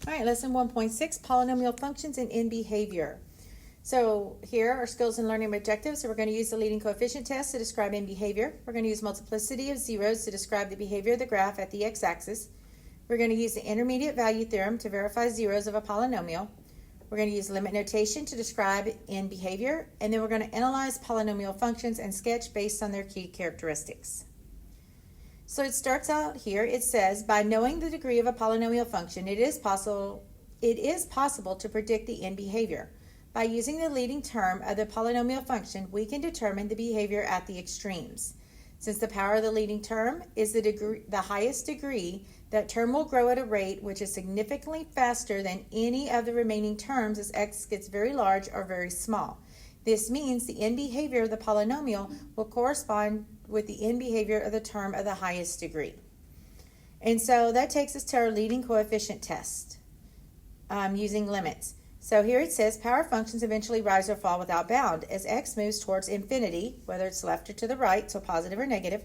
All right, lesson 1.6, polynomial functions and in behavior. So here are skills and learning objectives. So we're going to use the leading coefficient test to describe in behavior. We're going to use multiplicity of zeros to describe the behavior of the graph at the x-axis. We're going to use the intermediate value theorem to verify zeros of a polynomial. We're going to use limit notation to describe in behavior. And then we're going to analyze polynomial functions and sketch based on their key characteristics. So it starts out here. It says, by knowing the degree of a polynomial function, it is possible to predict the end behavior. By using the leading term of the polynomial function, we can determine the behavior at the extremes. Since the power of the leading term is the highest degree, that term will grow at a rate which is significantly faster than any of the remaining terms as x gets very large or very small. This means the end behavior of the polynomial will correspond with the end behavior of the term of the highest degree. And so that takes us to our leading coefficient test using limits. So here it says power functions eventually rise or fall without bound. As x moves towards infinity, whether it's left or to the right, so positive or negative,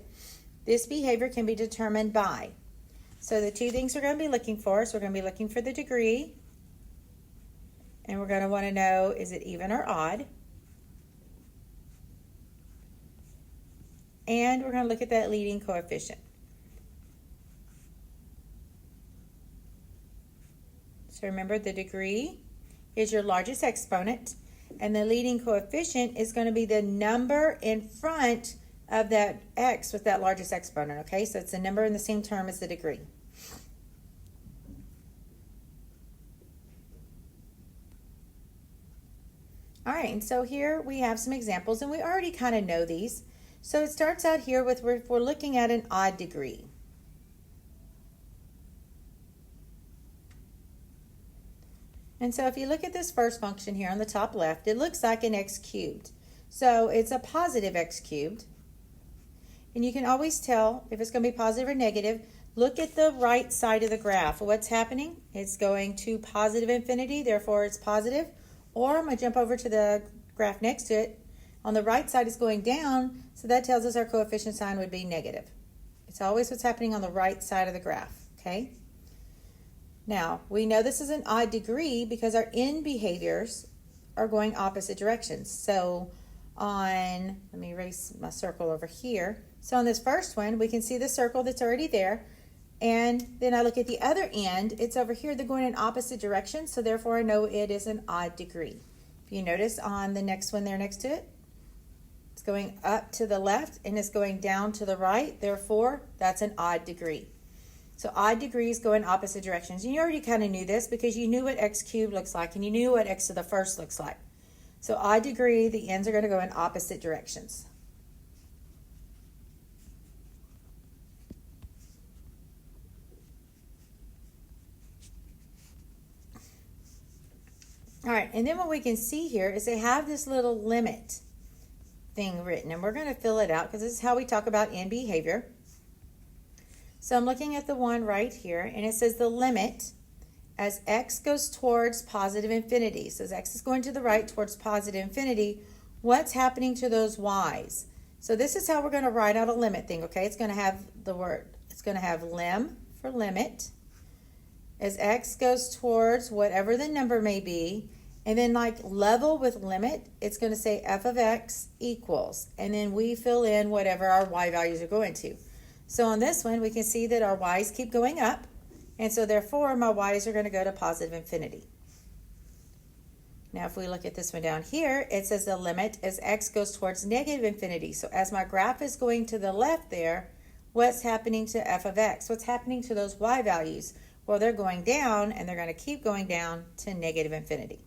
this behavior can be determined by. So the two things we're going to be looking for, so we're going to be looking for the degree, and we're going to want to know, is it even or odd? And we're going to look at that leading coefficient. So remember, the degree is your largest exponent, and the leading coefficient is going to be the number in front of that x with that largest exponent, okay? So it's a number in the same term as the degree. All right, and so here we have some examples, and we already kind of know these. So it starts out here with, if we're looking at an odd degree. And so if you look at this first function here on the top left, it looks like an x cubed. So it's a positive x cubed. And you can always tell if it's going to be positive or negative. Look at the right side of the graph. What's happening? It's going to positive infinity, therefore it's positive. Or I'm going to jump over to the graph next to it. On the right side is going down, so that tells us our coefficient sign would be negative. It's always what's happening on the right side of the graph, okay? Now, we know this is an odd degree because our end behaviors are going opposite directions. So let me erase my circle over here. So on this first one, we can see the circle that's already there. And then I look at the other end, it's over here, they're going in opposite directions, so therefore I know it is an odd degree. If you notice on the next one there next to it, it's going up to the left and it's going down to the right, therefore that's an odd degree. So odd degrees go in opposite directions. And you already kind of knew this because you knew what x cubed looks like and you knew what x to the first looks like. So odd degree, the ends are going to go in opposite directions. All right, and then what we can see here is they have this little limit thing written, and we're going to fill it out because this is how we talk about in behavior. So I'm looking at the one right here, and it says the limit as x goes towards positive infinity. So as x is going to the right towards positive infinity, what's happening to those y's? So this is how we're going to write out a limit thing, okay? It's going to have the word, it's going to have lim for limit. As x goes towards whatever the number may be, and then like level with limit, it's going to say f of x equals, and then we fill in whatever our y values are going to. So on this one, we can see that our y's keep going up, and so therefore my y's are going to go to positive infinity. Now if we look at this one down here, it says the limit as x goes towards negative infinity. So as my graph is going to the left there, what's happening to f of x? What's happening to those y values? Well, they're going down, and they're going to keep going down to negative infinity.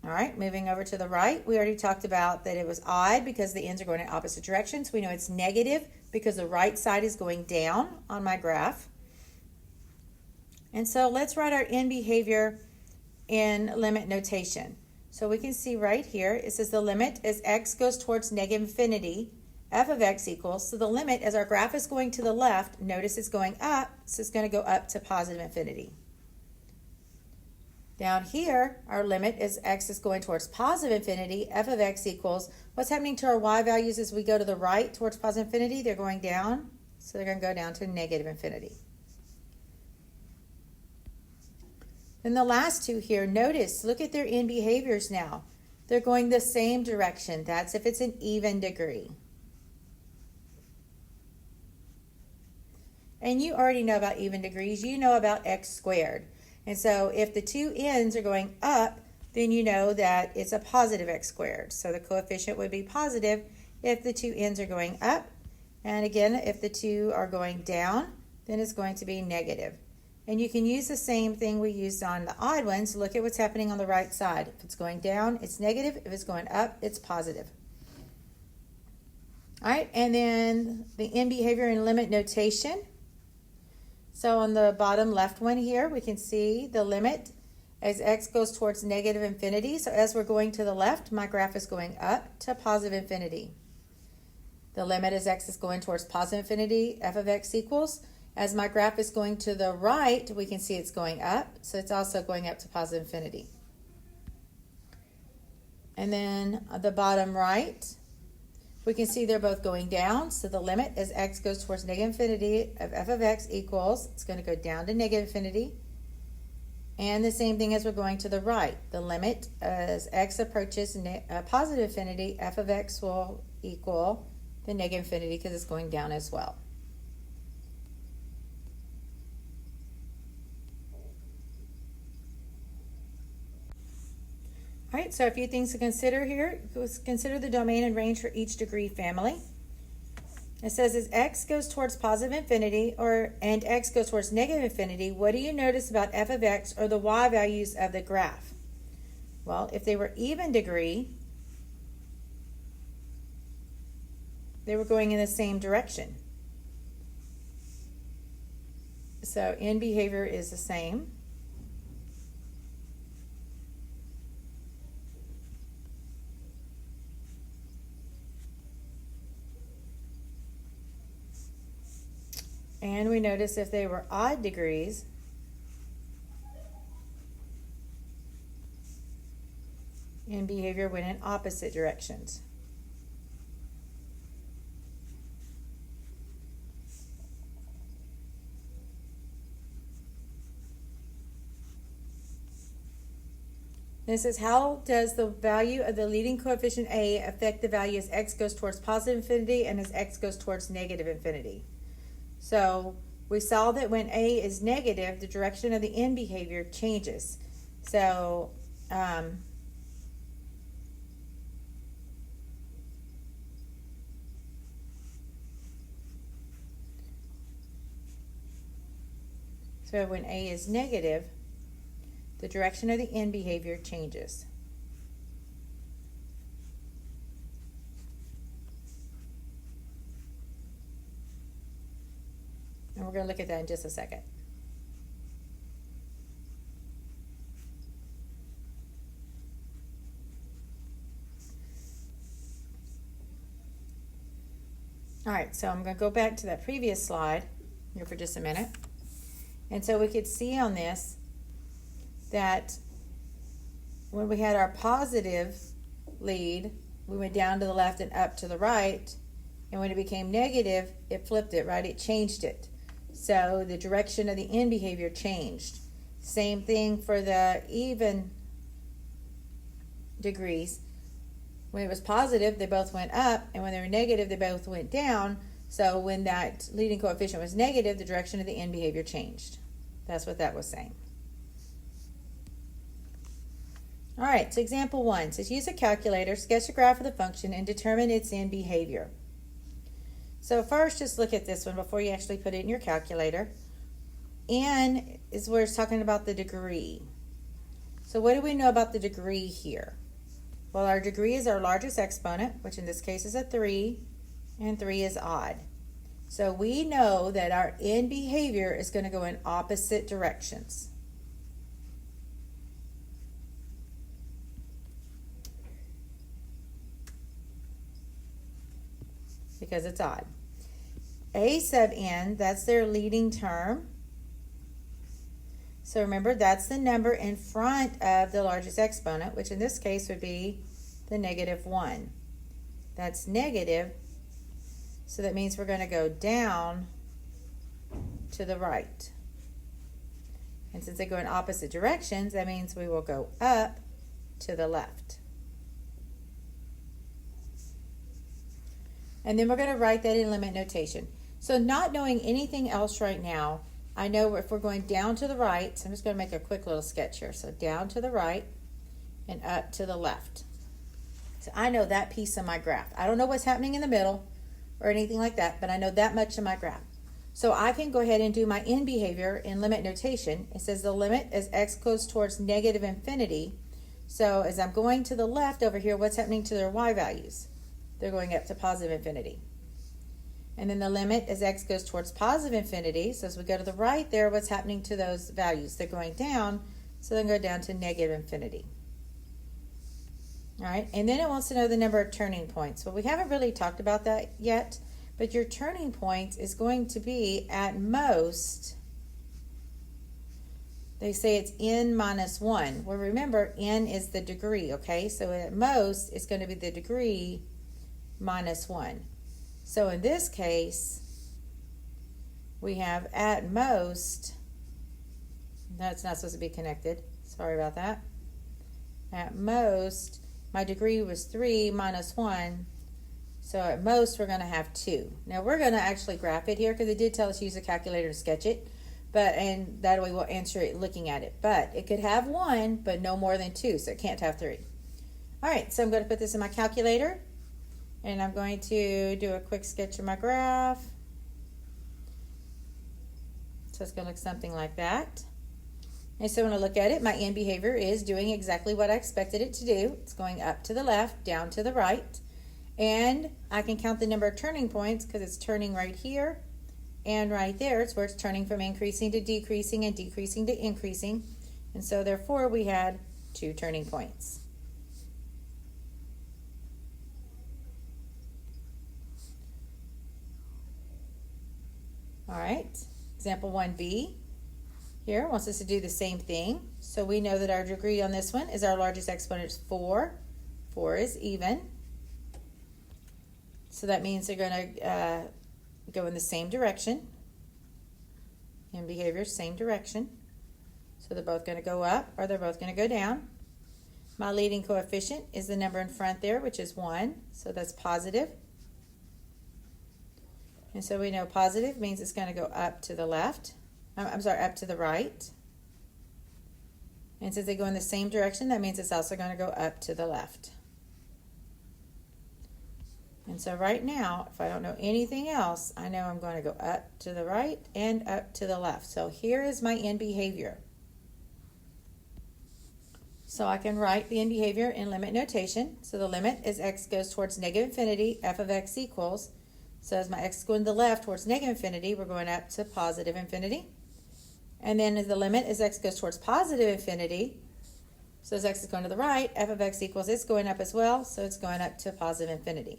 All right, moving over to the right, we already talked about that it was odd because the ends are going in opposite directions. We know it's negative because the right side is going down on my graph. And so let's write our end behavior in limit notation. So we can see right here, it says the limit as x goes towards negative infinity, f of x equals, so the limit as our graph is going to the left, notice it's going up, so it's going to go up to positive infinity. Down here, our limit as x is going towards positive infinity, f of x equals, what's happening to our y values as we go to the right towards positive infinity? They're going down, so they're going to go down to negative infinity. Then the last two here, notice, look at their end behaviors now. They're going the same direction. That's if it's an even degree. And you already know about even degrees. You know about x squared. And so if the two ends are going up, then you know that it's a positive x squared. So the coefficient would be positive if the two ends are going up. And again, if the two are going down, then it's going to be negative. And you can use the same thing we used on the odd ones. Look at what's happening on the right side. If it's going down, it's negative. If it's going up, it's positive. All right, and then the end behavior and limit notation. So on the bottom left one here, we can see the limit as x goes towards negative infinity. So as we're going to the left, my graph is going up to positive infinity. The limit as x is going towards positive infinity, f of x equals. As my graph is going to the right, we can see it's going up. So it's also going up to positive infinity. And then the bottom right, we can see they're both going down. So the limit as x goes towards negative infinity of f of x equals, it's going to go down to negative infinity. And the same thing as we're going to the right. The limit as x approaches positive infinity, f of x will equal the negative infinity because it's going down as well. All right, so a few things to consider here. Consider the domain and range for each degree family. It says as x goes towards positive infinity and x goes towards negative infinity, what do you notice about f of x or the y values of the graph? Well, if they were even degree, they were going in the same direction. So end behavior is the same. And we notice if they were odd degrees, and behavior went in opposite directions. This is how does the value of the leading coefficient A affect the value as x goes towards positive infinity and as x goes towards negative infinity? So we saw that when A is negative, the direction of the end behavior changes. So when A is negative, the direction of the end behavior changes. And we're going to look at that in just a second. All right, so I'm going to go back to that previous slide here for just a minute. And so we could see on this that when we had our positive lead, we went down to the left and up to the right. And when it became negative, it flipped it, right? It changed it. So the direction of the end behavior changed. Same thing for the even degrees. When it was positive, they both went up, and when they were negative, they both went down. So when that leading coefficient was negative, the direction of the end behavior changed. That's what that was saying. All right, so example 1 says use a calculator, sketch a graph of the function, and determine its end behavior. So first, just look at this one before you actually put it in your calculator. N is where it's talking about the degree. So what do we know about the degree here? Well, our degree is our largest exponent, which in this case is a 3, and 3 is odd. So we know that our end behavior is going to go in opposite directions. Because it's odd. A sub n, that's their leading term. So remember, that's the number in front of the largest exponent, which in this case would be the -1. That's negative, so that means we're going to go down to the right. And since they go in opposite directions, that means we will go up to the left. And then we're going to write that in limit notation. So not knowing anything else right now, I know if we're going down to the right, so I'm just going to make a quick little sketch here. So down to the right and up to the left. So I know that piece of my graph. I don't know what's happening in the middle or anything like that, but I know that much of my graph. So I can go ahead and do my end behavior in limit notation. It says the limit as x goes towards negative infinity. So as I'm going to the left over here, what's happening to their y values? They're going up to positive infinity. And then the limit as x goes towards positive infinity. So as we go to the right there, what's happening to those values? They're going down, so they go down to negative infinity. All right, and then it wants to know the number of turning points. Well, we haven't really talked about that yet, but your turning point is going to be at most, they say it's n minus 1. Well, remember, n is the degree, okay? So at most, it's going to be the degree minus 1. So in this case, we have at most, that's not supposed to be connected. Sorry about that. At most, my degree was 3 minus 1. So at most, we're going to have 2. Now, we're going to actually graph it here because it did tell us to use a calculator to sketch it. And that way we'll answer it looking at it. But it could have 1, but no more than 2. So it can't have 3. All right, so I'm going to put this in my calculator. And I'm going to do a quick sketch of my graph. So it's going to look something like that. And so when I look at it, my end behavior is doing exactly what I expected it to do. It's going up to the left, down to the right. And I can count the number of turning points because it's turning right here and right there. It's where it's turning from increasing to decreasing and decreasing to increasing. And so therefore we had 2 turning points. All right, example 1b here wants us to do the same thing. So we know that our degree on this one is our largest exponent is 4. 4 is even. So that means they're going to go in the same direction. In behavior, same direction. So they're both going to go up or they're both going to go down. My leading coefficient is the number in front there, which is 1. So that's positive. And so we know positive means it's going to go up to the left. Up to the right. And since they go in the same direction, that means it's also going to go up to the left. And so right now, if I don't know anything else, I know I'm going to go up to the right and up to the left. So here is my end behavior. So I can write the end behavior in limit notation. So the limit as x goes towards negative infinity, f of x equals. So as my x is going to the left towards negative infinity, we're going up to positive infinity. And then as the limit as x goes towards positive infinity, so as x is going to the right, f of x equals, it's going up as well, so it's going up to positive infinity.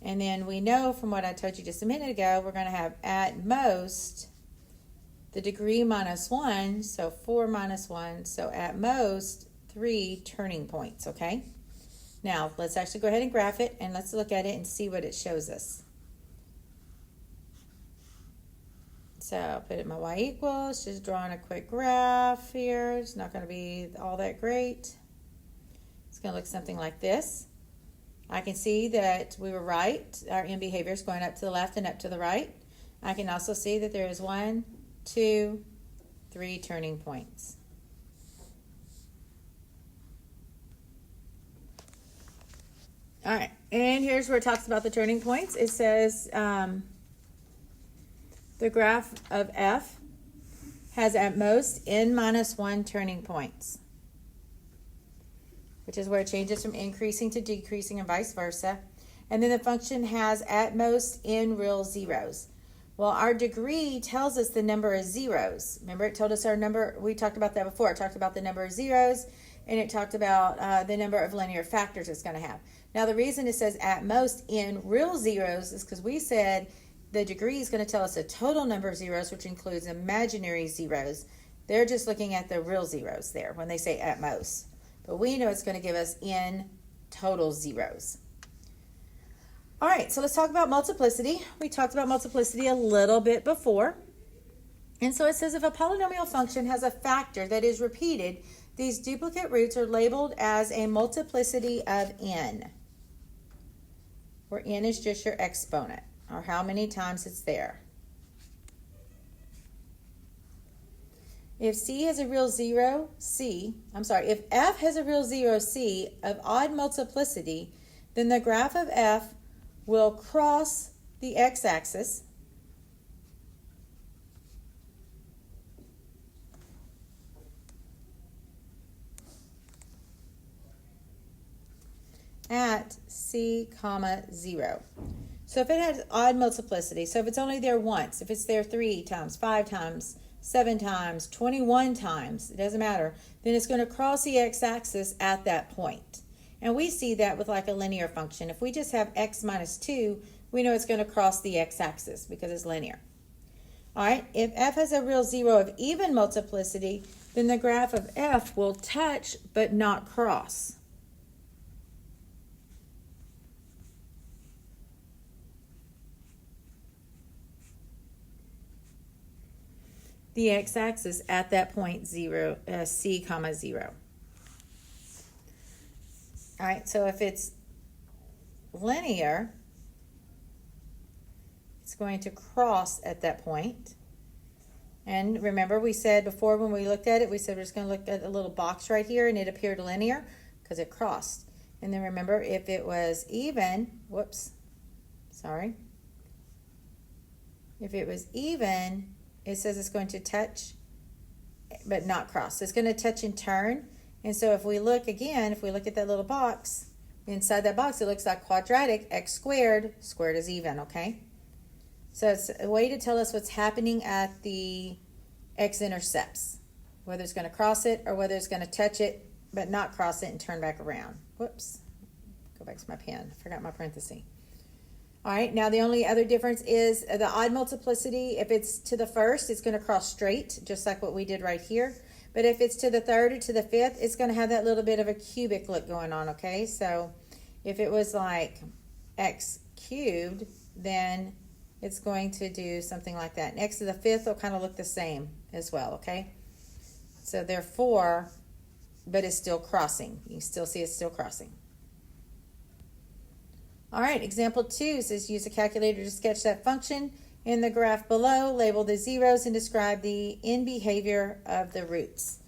And then we know from what I told you just a minute ago, we're going to have at most the degree minus 1, so 4 minus 1, so at most 3 turning points, okay? Now, let's actually go ahead and graph it, and let's look at it and see what it shows us. So I'll put it in my y equals, just drawing a quick graph here. It's not going to be all that great. It's going to look something like this. I can see that we were right. Our end behavior is going up to the left and up to the right. I can also see that there is 1, 2, 3 turning points. All right, and here's where it talks about the turning points. It says the graph of f has at most n minus 1 turning points, which is where it changes from increasing to decreasing and vice versa. And then the function has at most n real zeros. Well, our degree tells us the number of zeros. Remember, it told us our number, we talked about that before. It talked about the number of zeros, and it talked about the number of linear factors it's going to have. Now, the reason it says at most n real zeros is because we said the degree is going to tell us a total number of zeros, which includes imaginary zeros. They're just looking at the real zeros there when they say at most. But we know it's going to give us n total zeros. All right, so let's talk about multiplicity. We talked about multiplicity a little bit before. And so it says if a polynomial function has a factor that is repeated, these duplicate roots are labeled as a multiplicity of n, where n is just your exponent, or how many times it's there. If if f has a real zero c of odd multiplicity, then the graph of f will cross the x-axis at c, 0. So if it has odd multiplicity, so if it's only there once, if it's there 3 times, 5 times, 7 times, 21 times, it doesn't matter, then it's going to cross the x-axis at that point. And we see that with like a linear function. If we just have x minus 2, we know it's going to cross the x-axis because it's linear. All right, if f has a real zero of even multiplicity, then the graph of f will touch but not cross. The x-axis at that point c, 0. All right, so if it's linear, it's going to cross at that point. And remember, we said before when we looked at it, we said we're just going to look at a little box right here, and it appeared linear because it crossed. And then remember, if it was even, if it was even, it says it's going to touch but not cross. So it's going to touch and turn. And so if we look again, if we look at that little box, inside that box it looks like quadratic, x squared is even, okay? So it's a way to tell us what's happening at the x-intercepts, whether it's going to cross it or whether it's going to touch it but not cross it and turn back around. Whoops. Go back to my pen. I forgot my parenthesis. All right, now the only other difference is the odd multiplicity. If it's to the first, it's going to cross straight, just like what we did right here. But if it's to the third or to the fifth, it's going to have that little bit of a cubic look going on, okay? So if it was like x cubed, then it's going to do something like that. And x to the fifth will kind of look the same as well, okay? So therefore, but it's still crossing. You can still see it's still crossing. All right, example 2 says use a calculator to sketch that function in the graph below, label the zeros, and describe the end behavior of the roots.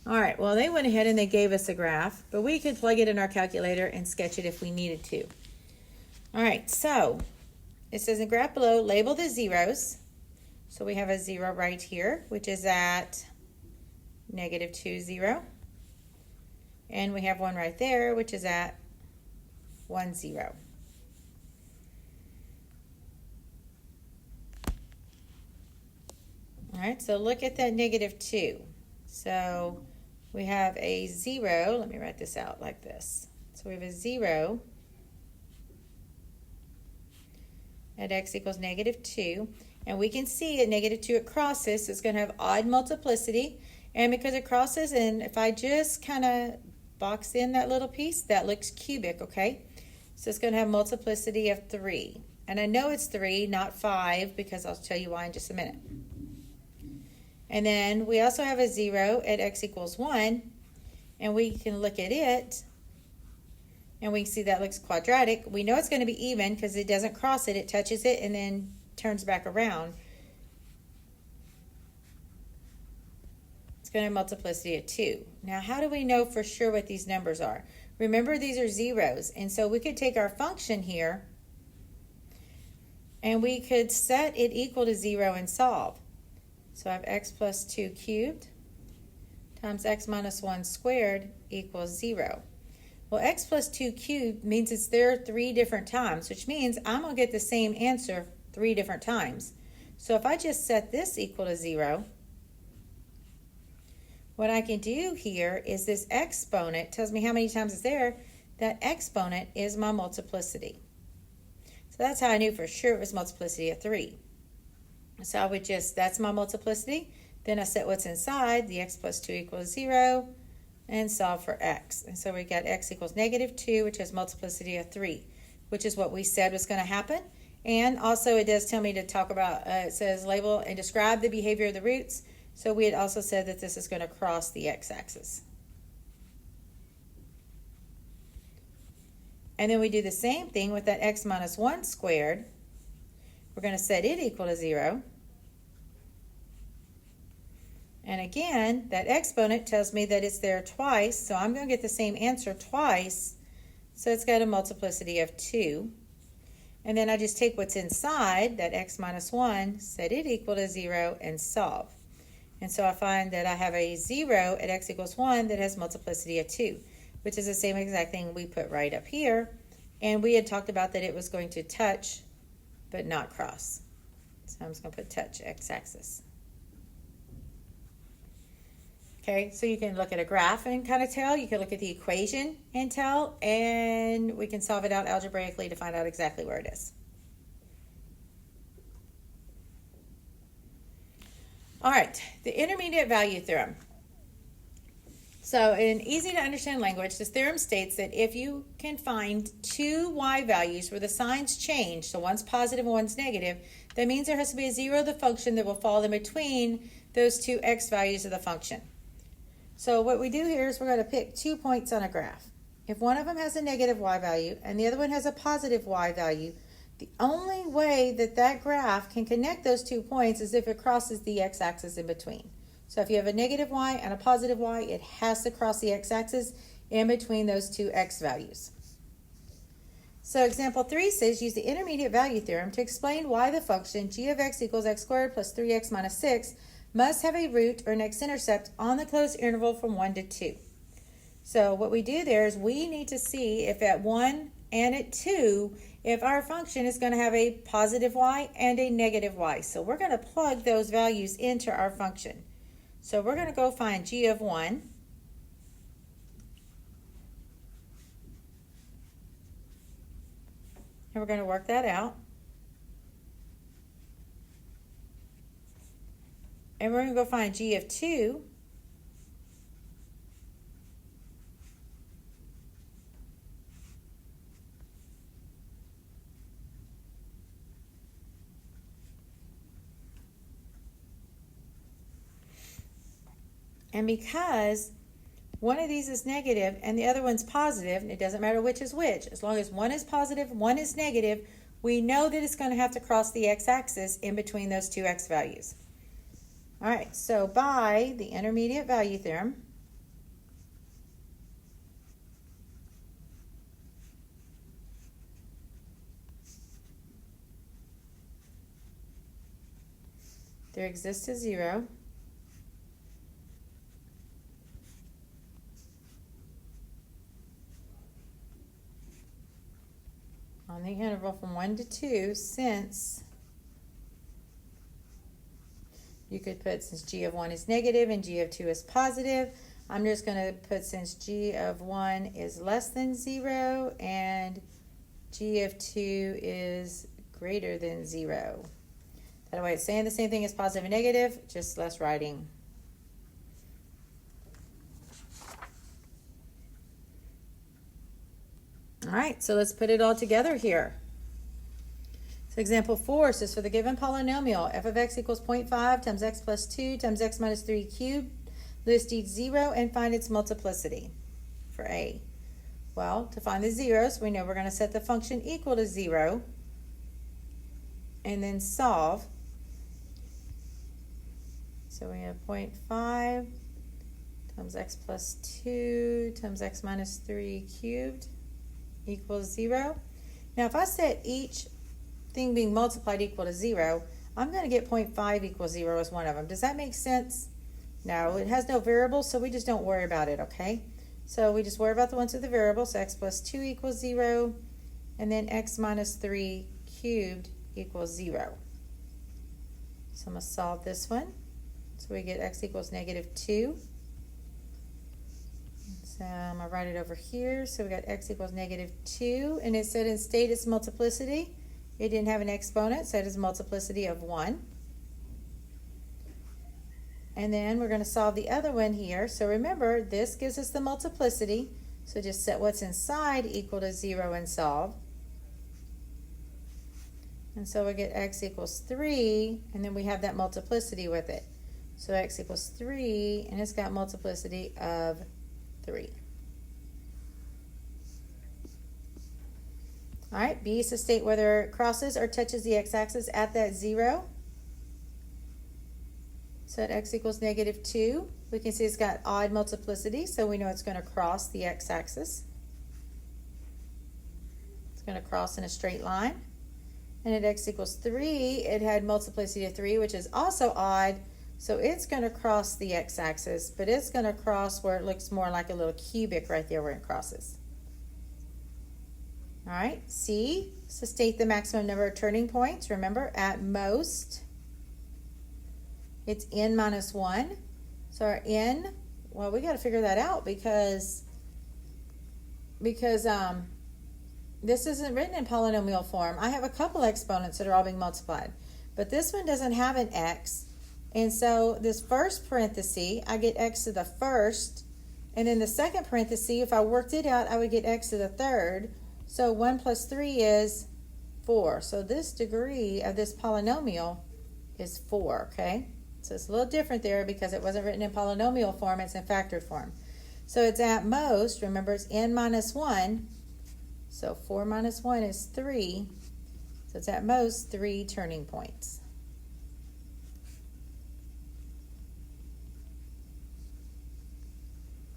All right, well, they went ahead and they gave us a graph, but we could plug it in our calculator and sketch it if we needed to. All right, so it says in graph below, label the zeros. So we have a 0 right here, which is at -2, 0. And we have one right there, which is at 1, 0. All right, so look at that -2. So we have a 0. Let me write this out like this. So we have a 0 at x equals -2. And we can see at -2 it crosses, so it's going to have odd multiplicity. And because it crosses, and if I just kind of box in that little piece, that looks cubic, okay? So it's going to have multiplicity of 3. And I know it's 3, not 5, because I'll tell you why in just a minute. And then we also have a 0 at x equals 1, and we can look at it, and we can see that looks quadratic. We know it's going to be even because it doesn't cross it. It touches it and then turns back around. It's going to have multiplicity of 2. Now, how do we know for sure what these numbers are? Remember, these are zeros, and so we could take our function here, and we could set it equal to 0 and solve. So I have x plus 2 cubed times x minus 1 squared equals 0. Well, x plus 2 cubed means it's there 3 different times, which means I'm going to get the same answer 3 different times. So if I just set this equal to 0, what I can do here is this exponent tells me how many times it's there. That exponent is my multiplicity. So that's how I knew for sure it was multiplicity of 3. So I would just, that's my multiplicity. Then I set what's inside, the x plus 2 equals 0, and solve for x. And so we got x equals -2, which has multiplicity of 3, which is what we said was going to happen. And also it does tell me to talk about, it says label and describe the behavior of the roots. So we had also said that this is going to cross the x-axis. And then we do the same thing with that x minus 1 squared. We're going to set it equal to 0. And again, that exponent tells me that it's there twice, so I'm going to get the same answer twice. So it's got a multiplicity of 2. And then I just take what's inside, that x minus 1, set it equal to 0, and solve. And so I find that I have a 0 at x equals 1 that has multiplicity of 2, which is the same exact thing we put right up here. And we had talked about that it was going to touch but not cross. So I'm just going to put touch x-axis. Okay, so you can look at a graph and kind of tell. You can look at the equation and tell, and we can solve it out algebraically to find out exactly where it is. All right, the intermediate value theorem. So in easy to understand language, this theorem states that if you can find two y values where the signs change, so one's positive and one's negative, that means there has to be a 0 of the function that will fall in between those two x values of the function. So what we do here is we're going to pick 2 points on a graph. If one of them has a negative y value and the other one has a positive y value, the only way that that graph can connect those 2 points is if it crosses the x-axis in between. So if you have a negative y and a positive y, it has to cross the x-axis in between those two x values. So example 3 says use the intermediate value theorem to explain why the function g of x equals x squared plus 3x minus 6 must have a root or an x-intercept on the closed interval from 1 to 2. So what we do there is we need to see if at 1 and at 2, if our function is going to have a positive y and a negative y. So we're going to plug those values into our function. So we're going to go find g of 1. And we're going to work that out. And we're going to go find g of 2. And because one of these is negative and the other one's positive, and it doesn't matter which is which, as long as one is positive, one is negative, we know that it's going to have to cross the x-axis in between those two x values. All right, so by the intermediate value theorem, there exists a 0 on the interval from 1 to 2, since you could put, since g of 1 is negative and g of 2 is positive, I'm just going to put since g of 1 is less than 0 and g of 2 is greater than 0. That way it's saying the same thing as positive and negative, just less writing. All right, so let's put it all together here. So example 4 says for the given polynomial, f of x equals 0.5 times x plus 2 times x minus 3 cubed, list each 0 and find its multiplicity for a. Well, to find the zeros, we know we're going to set the function equal to 0 and then solve. So we have 0.5 times x plus 2 times x minus 3 cubed equals 0. Now if I set each thing being multiplied equal to 0, I'm going to get 0.5 equals 0 as one of them. Does that make sense? No, it has no variables, so we just don't worry about it, okay? So we just worry about the ones with the variable, so x plus 2 equals 0, and then x minus 3 cubed equals 0. So I'm going to solve this one. So we get x equals negative 2. So I'm going to write it over here. So we got x equals negative 2, and it said state its multiplicity. It didn't have an exponent, so it is multiplicity of 1. And then we're going to solve the other one here. So remember, this gives us the multiplicity. So just set what's inside equal to 0 and solve. And so we get x equals 3, and then we have that multiplicity with it. So x equals 3, and it's got multiplicity of 3. All right, B is to state whether it crosses or touches the x-axis at that 0. So at x equals -2, we can see it's got odd multiplicity, so we know it's going to cross the x-axis. It's going to cross in a straight line. And at x equals 3, it had multiplicity of 3, which is also odd, so it's going to cross the x-axis, but it's going to cross where it looks more like a little cubic right there where it crosses. All right, C is to state the maximum number of turning points. Remember, at most, it's n minus 1. So our n, well, we got to figure that out because this isn't written in polynomial form. I have a couple exponents that are all being multiplied, but this one doesn't have an x. And so this first parenthesis, I get x to the first, and then the second parenthesis, if I worked it out, I would get x to the third. So 1 plus 3 is 4. So this degree of this polynomial is 4, okay? So it's a little different there because it wasn't written in polynomial form, it's in factored form. So it's at most, remember it's n minus 1, so 4 minus 1 is 3. So it's at most 3 turning points.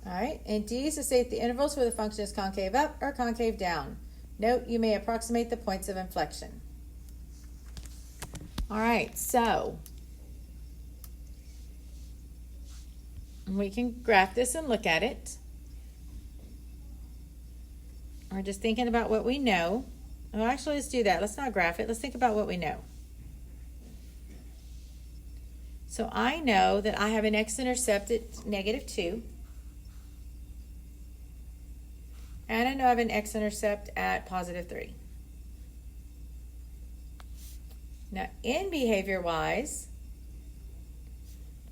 All right, and D is to state the intervals where the function is concave up or concave down. Note, you may approximate the points of inflection. All right, so we can graph this and look at it. We're just thinking about what we know. Well, actually, let's do that. Let's not graph it. Let's think about what we know. So I know that I have an x-intercept at -2. And I know I have an x-intercept at +3. Now, in behavior-wise,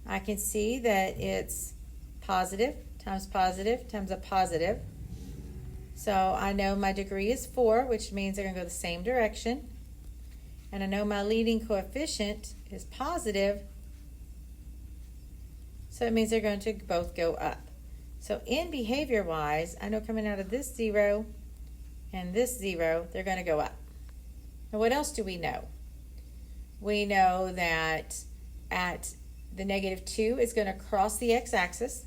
I can see that it's positive times a positive. So I know my degree is 4, which means they're going to go the same direction. And I know my leading coefficient is positive, so it means they're going to both go up. So in behavior-wise, I know coming out of this 0 and this 0, they're going to go up. Now what else do we know? We know that at the -2 is going to cross the x-axis,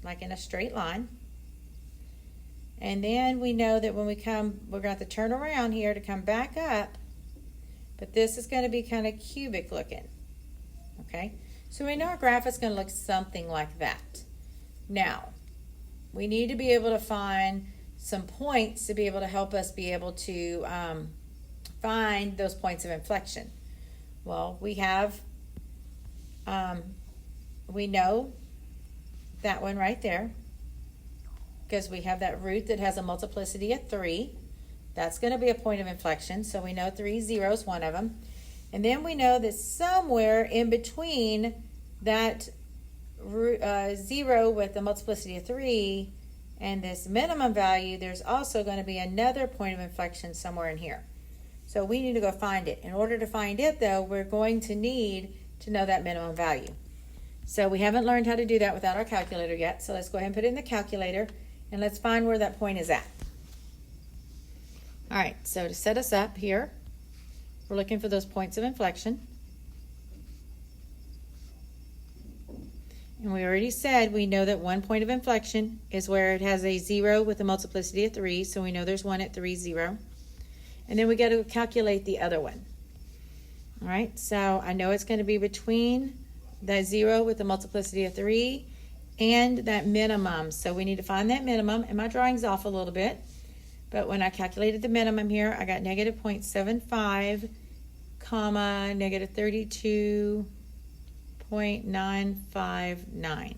like in a straight line. And then we know that when we come, we're going to have to turn around here to come back up, but this is going to be kind of cubic looking. Okay? So we know our graph is going to look something like that. Now, we need to be able to find some points to be able to help us be able to find those points of inflection. Well, we have, we know that one right there because we have that root that has a multiplicity of 3. That's going to be a point of inflection, so we know 3, 0 is one of them. And then we know that somewhere in between that 0 with the multiplicity of 3 and this minimum value, there's also going to be another point of inflection somewhere in here. So we need to go find it. In order to find it, though, we're going to need to know that minimum value. So we haven't learned how to do that without our calculator yet, so let's go ahead and put it in the calculator and let's find where that point is at. All right, so to set us up here, we're looking for those points of inflection. And we already said we know that one point of inflection is where it has a 0 with a multiplicity of 3, so we know there's one at 3, 0. And then we got to calculate the other one. All right, so I know it's going to be between that 0 with the multiplicity of 3 and that minimum. So we need to find that minimum, and my drawing's off a little bit. But when I calculated the minimum here, I got -0.75, comma, -32.959.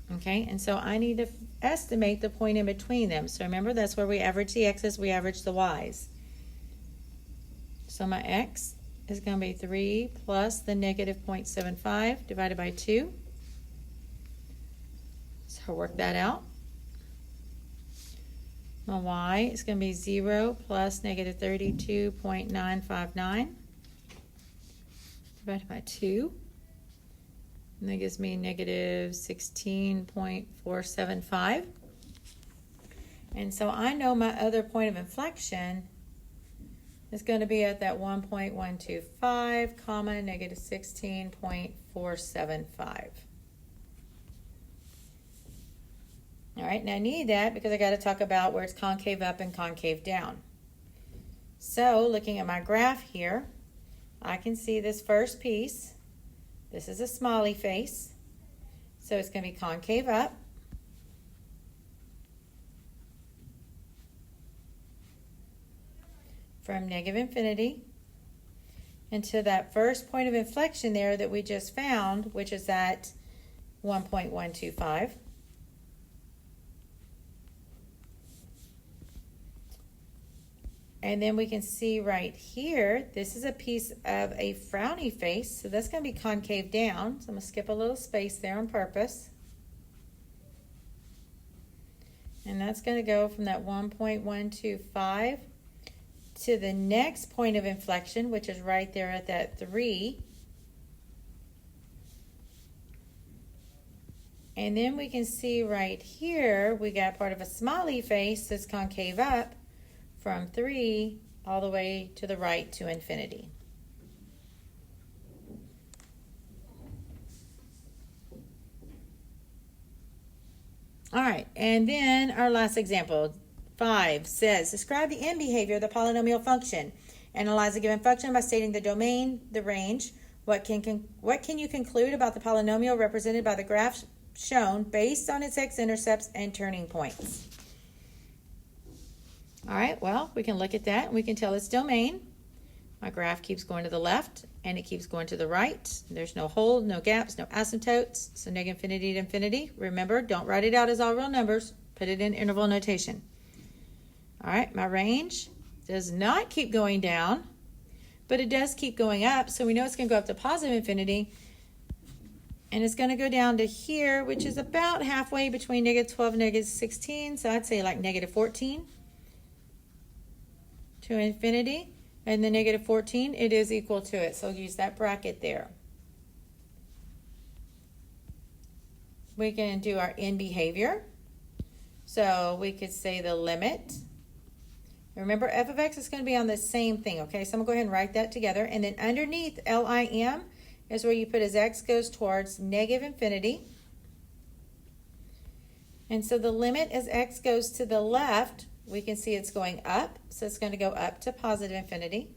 Okay, and so I need to estimate the point in between them. So remember, that's where we average the x's, we average the y's. So my x is going to be 3 plus the -0.75 divided by 2. to work that out. My y is going to be 0 plus negative 32.959 divided by 2. And that gives me negative 16.475. And so I know my other point of inflection is going to be at that 1.125, comma, negative 16.475. All right, now I need that because I got to talk about where it's concave up and concave down. So looking at my graph here, I can see this first piece. This is a smiley face. So it's going to be concave up. From negative infinity into that first point of inflection there that we just found, which is at 1.125. And then we can see right here, this is a piece of a frowny face, so that's going to be concave down. So I'm going to skip a little space there on purpose. And that's going to go from that 1.125 to the next point of inflection, which is right there at that 3. And then we can see right here, we got part of a smiley face that's concave up from 3 all the way to the right to infinity. All right, and then our last example, 5, says, describe the end behavior of the polynomial function. Analyze a given function by stating the domain, the range. What can you conclude about the polynomial represented by the graph shown based on its x-intercepts and turning points? All right, well, we can look at that and we can tell its domain. My graph keeps going to the left and it keeps going to the right. There's no hole, no gaps, no asymptotes. So negative infinity to infinity. Remember, don't write it out as all real numbers. Put it in interval notation. All right, my range does not keep going down, but it does keep going up. So we know it's going to go up to positive infinity. And it's going to go down to here, which is about halfway between negative 12 and negative 16. So I'd say like negative 14. To infinity, and the negative 14, it is equal to it. So use that bracket there. We can do our end behavior. So we could say the limit. Remember, f of x is going to be on the same thing, okay? So I'm going to go ahead and write that together. And then underneath LIM is where you put as x goes towards negative infinity. And so the limit as x goes to the left, we can see it's going up, so it's going to go up to positive infinity.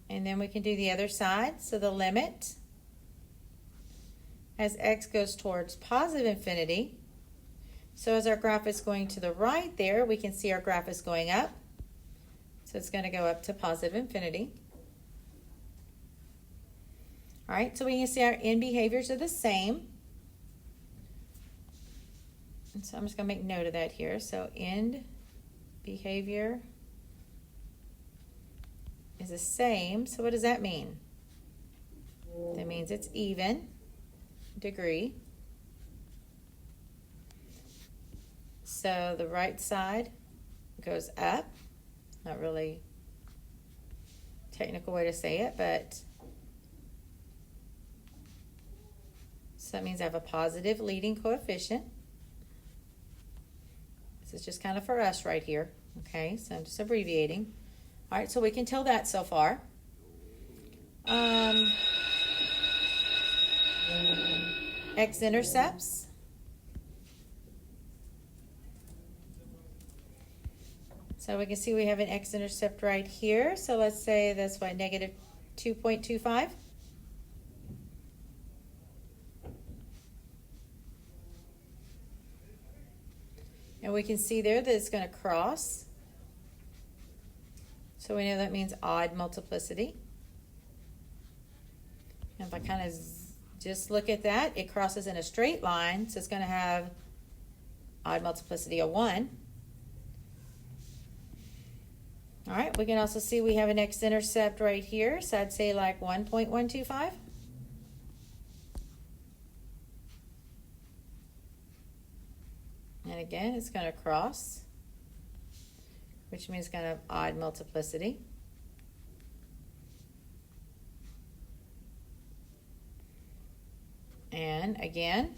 And then we can do the other side. So the limit as x goes towards positive infinity. So as our graph is going to the right there, we can see our graph is going up. So it's going to go up to positive infinity. All right, so we can see our end behaviors are the same. And so I'm just going to make note of that here. So end behavior is the same. So what does that mean? That means it's even degree. So the right side goes up. Not really technical way to say it, but so that means I have a positive leading coefficient. This is just kind of for us right here. Okay, so I'm just abbreviating. All right, so we can tell that so far. X-intercepts. So we can see we have an x-intercept right here. So let's say that's what, negative 2.25. And we can see there that it's going to cross. So we know that means odd multiplicity. And if I kind of just look at that, it crosses in a straight line. So it's going to have odd multiplicity of 1. All right, we can also see we have an x-intercept right here. So I'd say like 1.125. And again, it's going to cross, which means it's going to have odd multiplicity. And again,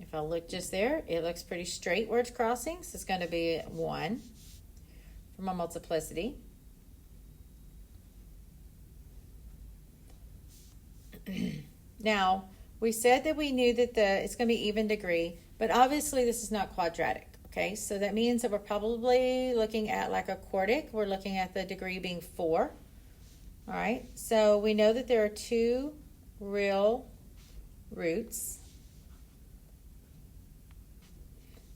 if I look just there, it looks pretty straight where it's crossing, so it's going to be 1 for my multiplicity. Now, we said that we knew that it's going to be even degree, but obviously this is not quadratic, okay? So that means that we're probably looking at like a quartic. We're looking at the degree being 4, all right? So we know that there are 2 real roots,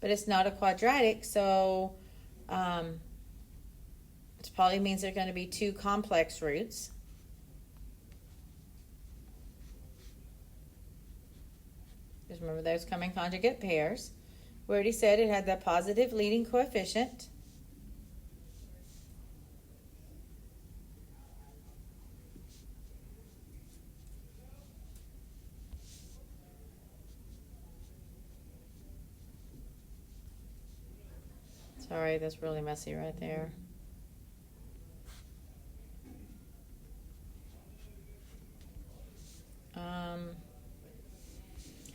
but it's not a quadratic, so it probably means there are going to be 2 complex roots. Just remember those come in conjugate pairs. We already said it had the positive leading coefficient. Sorry, that's really messy right there.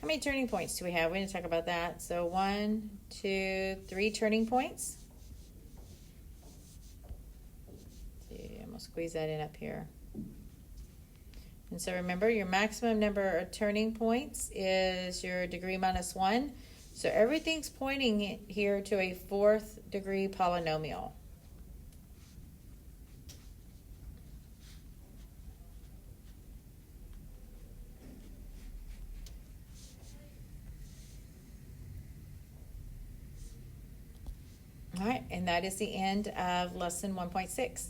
How many turning points do we have? We didn't talk about that. So 1, 2, 3 turning points. Let's see, I'm going to squeeze that in up here. And so remember, your maximum number of turning points is your degree minus 1. So everything's pointing here to a 4th degree polynomial. All right, and that is the end of lesson 1.6.